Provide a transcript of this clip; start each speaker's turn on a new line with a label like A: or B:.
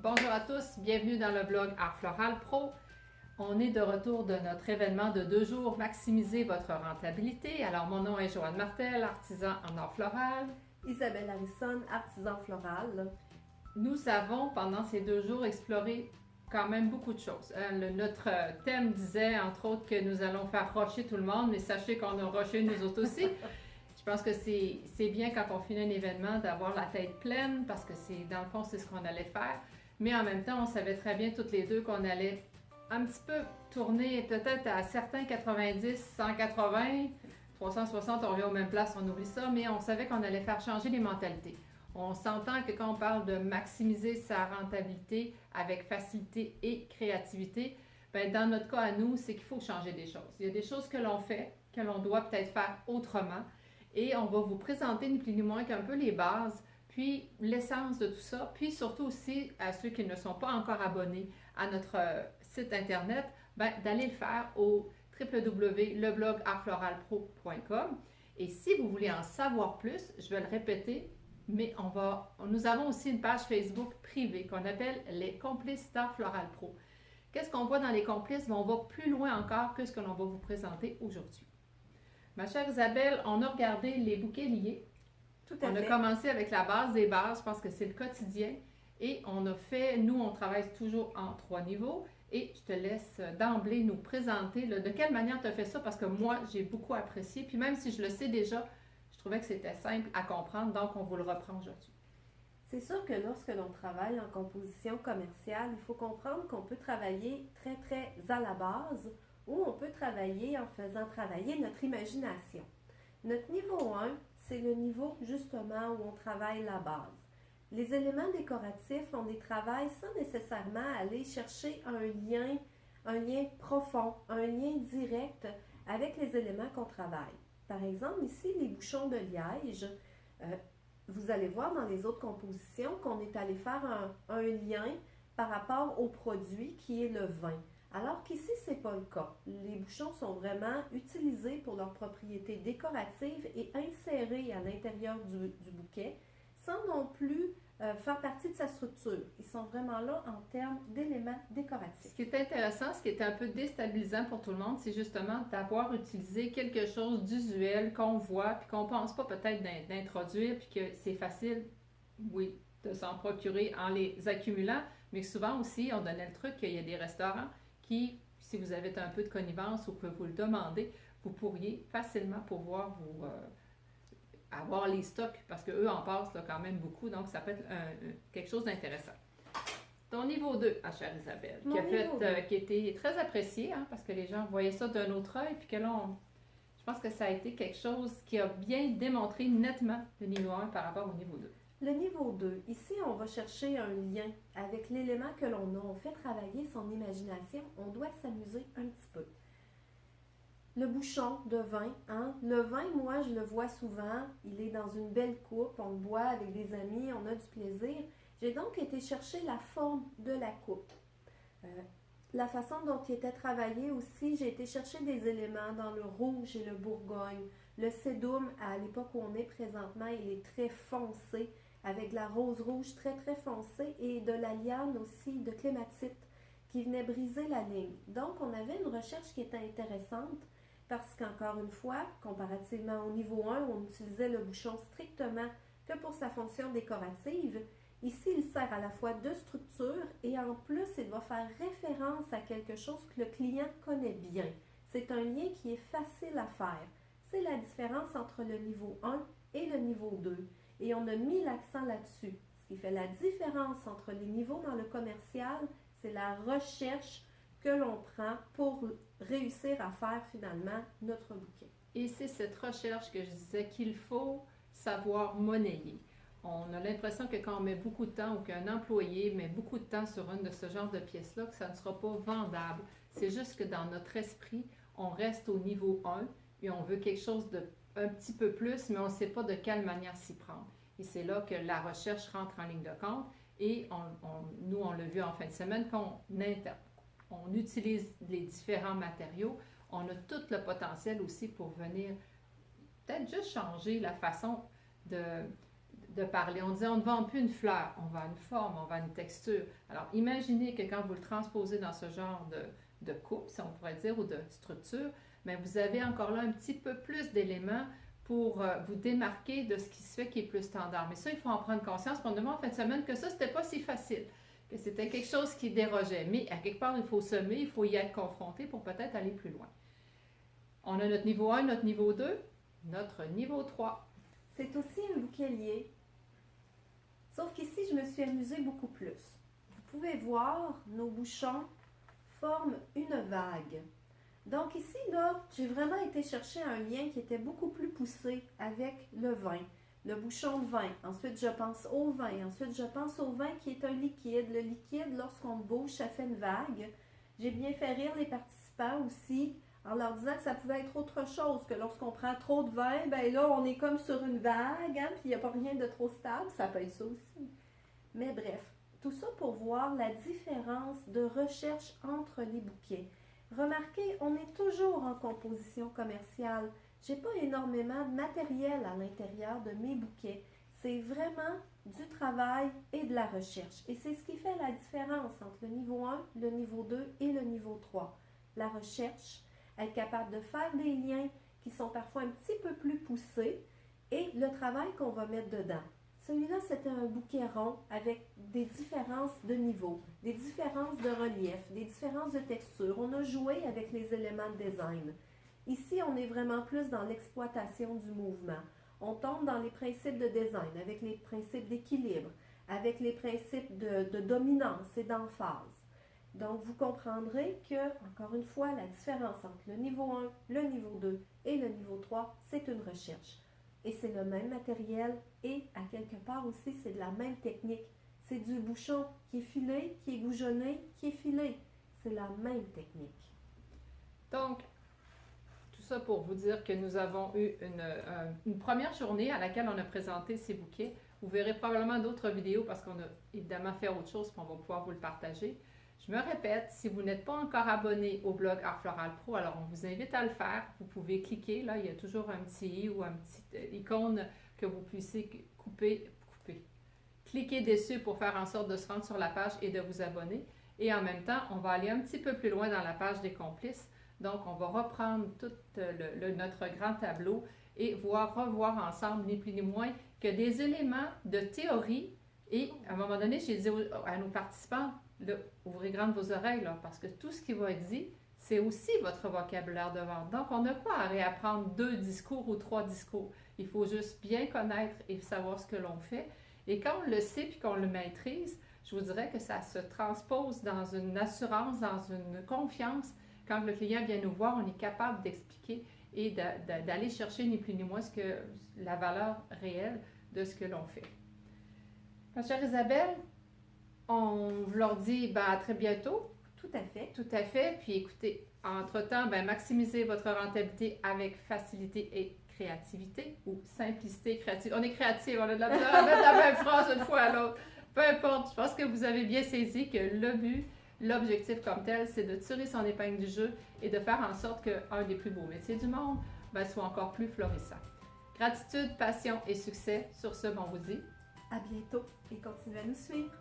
A: Bonjour à tous, bienvenue dans le blog Art Floral Pro. On est de retour de notre événement de 2 jours, Maximisez votre rentabilité. Alors, mon nom est Joanne Martel, artisan en art floral.
B: Isabelle Harrison, artisan floral.
A: Nous avons, pendant ces 2 jours, exploré quand même beaucoup de choses. Notre thème disait, entre autres, que nous allons faire rusher tout le monde, mais sachez qu'on a rushé nous autres aussi. Je pense que c'est bien quand on finit un événement d'avoir la tête pleine, parce que dans le fond, c'est ce qu'on allait faire. Mais en même temps, on savait très bien toutes les deux qu'on allait un petit peu tourner peut-être à certains 90, 180, 360, on revient aux mêmes places, on oublie ça, mais on savait qu'on allait faire changer les mentalités. On s'entend que quand on parle de maximiser sa rentabilité avec facilité et créativité, bien, dans notre cas à nous, c'est qu'il faut changer des choses. Il y a des choses que l'on fait, que l'on doit peut-être faire autrement, et on va vous présenter ni plus ni moins qu'un peu les bases, puis l'essence de tout ça, puis surtout aussi à ceux qui ne sont pas encore abonnés à notre site internet, ben, d'aller le faire au www.leblogartfloralpro.com. Et si vous voulez en savoir plus, je vais le répéter, mais nous avons aussi une page Facebook privée qu'on appelle les complices d'Art Floral Pro. Qu'est-ce qu'on voit dans les complices? Ben, on va plus loin encore que ce que l'on va vous présenter aujourd'hui. Ma chère Isabelle, on a regardé les bouquets liés. On a commencé avec la base des bases, je pense que c'est le quotidien. Et on a fait, nous, on travaille toujours en 3 niveaux. Et je te laisse d'emblée nous présenter de quelle manière tu as fait ça, parce que moi, j'ai beaucoup apprécié. Puis même si je le sais déjà, je trouvais que c'était simple à comprendre, donc on vous le reprend aujourd'hui.
B: C'est sûr que lorsque l'on travaille en composition commerciale, il faut comprendre qu'on peut travailler très, très à la base ou on peut travailler en faisant travailler notre imagination. Notre niveau 1, c'est le niveau justement où on travaille la base. Les éléments décoratifs, on les travaille sans nécessairement aller chercher un lien profond, un lien direct avec les éléments qu'on travaille. Par exemple, ici, les bouchons de liège, vous allez voir dans les autres compositions qu'on est allé faire un lien par rapport au produit qui est le vin. Alors qu'ici, ce n'est pas le cas. Les bouchons sont vraiment utilisés pour leurs propriétés décoratives et insérés à l'intérieur du bouquet sans non plus faire partie de sa structure. Ils sont vraiment là en termes d'éléments décoratifs.
A: Ce qui est intéressant, ce qui est un peu déstabilisant pour tout le monde, c'est justement d'avoir utilisé quelque chose d'usuel qu'on voit, puis qu'on ne pense pas peut-être d'introduire, puis que c'est facile, oui, de s'en procurer en les accumulant, mais souvent aussi, on donnait le truc qu'il y a des restaurants qui, si vous avez un peu de connivence ou que vous le demandez, vous pourriez facilement pouvoir vous avoir les stocks, parce qu'eux en passent là, quand même beaucoup, donc ça peut être quelque chose d'intéressant. Ton niveau 2, chère Isabelle, qui a été très apprécié, hein, parce que les gens voyaient ça d'un autre œil, puis que là, je pense que ça a été quelque chose qui a bien démontré nettement le niveau 1 par rapport au niveau 2.
B: Le niveau 2, ici, on va chercher un lien avec l'élément que l'on a. On fait travailler son imagination, on doit s'amuser un petit peu. Le bouchon de vin, hein? Le vin, moi, je le vois souvent, il est dans une belle coupe, on le boit avec des amis, on a du plaisir. J'ai donc été chercher la forme de la coupe. La façon dont il était travaillé aussi, j'ai été chercher des éléments dans le rouge et le bourgogne. Le sédum, à l'époque où on est présentement, il est très foncé, avec de la rose rouge très très foncée et de la liane aussi, de clématite, qui venait briser la ligne. Donc, on avait une recherche qui était intéressante, parce qu'encore une fois, comparativement au niveau 1, où on utilisait le bouchon strictement que pour sa fonction décorative, ici, il sert à la fois de structure et en plus, il va faire référence à quelque chose que le client connaît bien. C'est un lien qui est facile à faire. C'est la différence entre le niveau 1 et le niveau 2. Et on a mis l'accent là-dessus. Ce qui fait la différence entre les niveaux dans le commercial, c'est la recherche que l'on prend pour réussir à faire finalement notre bouquet.
A: Et c'est cette recherche que je disais qu'il faut savoir monnayer. On a l'impression que quand on met beaucoup de temps ou qu'un employé met beaucoup de temps sur une de ce genre de pièces-là, que ça ne sera pas vendable. C'est juste que dans notre esprit, on reste au niveau 1 et on veut quelque chose de un petit peu plus, mais on ne sait pas de quelle manière s'y prendre. Et c'est là que la recherche rentre en ligne de compte et nous, on l'a vu en fin de semaine, quand on utilise les différents matériaux, on a tout le potentiel aussi pour venir peut-être juste changer la façon de de parler. On disait, on ne vend plus une fleur, on vend une forme, on vend une texture. Alors, imaginez que quand vous le transposez dans ce genre de coupe, si on pourrait dire, ou de structure, mais vous avez encore là un petit peu plus d'éléments pour vous démarquer de ce qui se fait qui est plus standard. Mais ça, il faut en prendre conscience. Probablement en fin de semaine que ça, c'était pas si facile, que c'était quelque chose qui dérogeait. Mais à quelque part, il faut semer, il faut y être confronté pour peut-être aller plus loin. On a notre niveau 1, notre niveau 2, notre niveau 3.
B: C'est aussi un bouquet lié. Sauf qu'ici, je me suis amusée beaucoup plus. Vous pouvez voir, nos bouchons forment une vague. Donc ici, là, j'ai vraiment été chercher un lien qui était beaucoup plus poussé avec le vin, le bouchon de vin. Ensuite, je pense au vin. Ensuite, je pense au vin qui est un liquide. Le liquide, lorsqu'on le bouge, ça fait une vague. J'ai bien fait rire les participants aussi en leur disant que ça pouvait être autre chose, que lorsqu'on prend trop de vin, ben là, on est comme sur une vague, hein, puis il n'y a pas rien de trop stable. Ça peut être ça aussi. Mais bref, tout ça pour voir la différence de recherche entre les bouquets. Remarquez, on est toujours en composition commerciale. Je n'ai pas énormément de matériel à l'intérieur de mes bouquets. C'est vraiment du travail et de la recherche. Et c'est ce qui fait la différence entre le niveau 1, le niveau 2 et le niveau 3. La recherche, être capable de faire des liens qui sont parfois un petit peu plus poussés et le travail qu'on va mettre dedans. Celui-là, c'était un bouquet rond avec des différences de niveau, des différences de relief, des différences de texture. On a joué avec les éléments de design. Ici, on est vraiment plus dans l'exploitation du mouvement. On tombe dans les principes de design, avec les principes d'équilibre, avec les principes de dominance et d'emphase. Donc, vous comprendrez que, encore une fois, la différence entre le niveau 1, le niveau 2 et le niveau 3, c'est une recherche. Et c'est le même matériel et, à quelque part aussi, c'est de la même technique. C'est du bouchon qui est filé, qui est goujonné, qui est filé. C'est la même technique.
A: Donc, tout ça pour vous dire que nous avons eu une première journée à laquelle on a présenté ces bouquets. Vous verrez probablement d'autres vidéos parce qu'on a évidemment fait autre chose et on va pouvoir vous le partager. Je me répète, si vous n'êtes pas encore abonné au blog Art Floral Pro, alors on vous invite à le faire. Vous pouvez cliquer, là, il y a toujours un petit i ou un petit icône que vous puissiez cliquer dessus pour faire en sorte de se rendre sur la page et de vous abonner. Et en même temps, on va aller un petit peu plus loin dans la page des complices. Donc, on va reprendre tout notre grand tableau et revoir ensemble, ni plus ni moins, que des éléments de théorie. Et à un moment donné, j'ai dit à nos participants, là, ouvrez grandes vos oreilles, là, parce que tout ce qui va être dit, c'est aussi votre vocabulaire de vente. Donc, on n'a pas à réapprendre 2 discours ou 3 discours. Il faut juste bien connaître et savoir ce que l'on fait. Et quand on le sait et qu'on le maîtrise, je vous dirais que ça se transpose dans une assurance, dans une confiance. Quand le client vient nous voir, on est capable d'expliquer et d'aller chercher ni plus ni moins la valeur réelle de ce que l'on fait. Ma chère Isabelle, on leur dit à très bientôt.
B: Tout à fait.
A: Tout à fait. Puis écoutez, entre-temps, maximisez votre rentabilité avec facilité et créativité ou simplicité et créativité. On est créatif, on a de la misère à mettre la même phrase une fois à l'autre. Peu importe, je pense que vous avez bien saisi que le but, l'objectif comme tel, c'est de tirer son épingle du jeu et de faire en sorte qu'un des plus beaux métiers du monde soit encore plus florissant. Gratitude, passion et succès. Sur ce, on vous dit
B: à bientôt et continuez à nous suivre.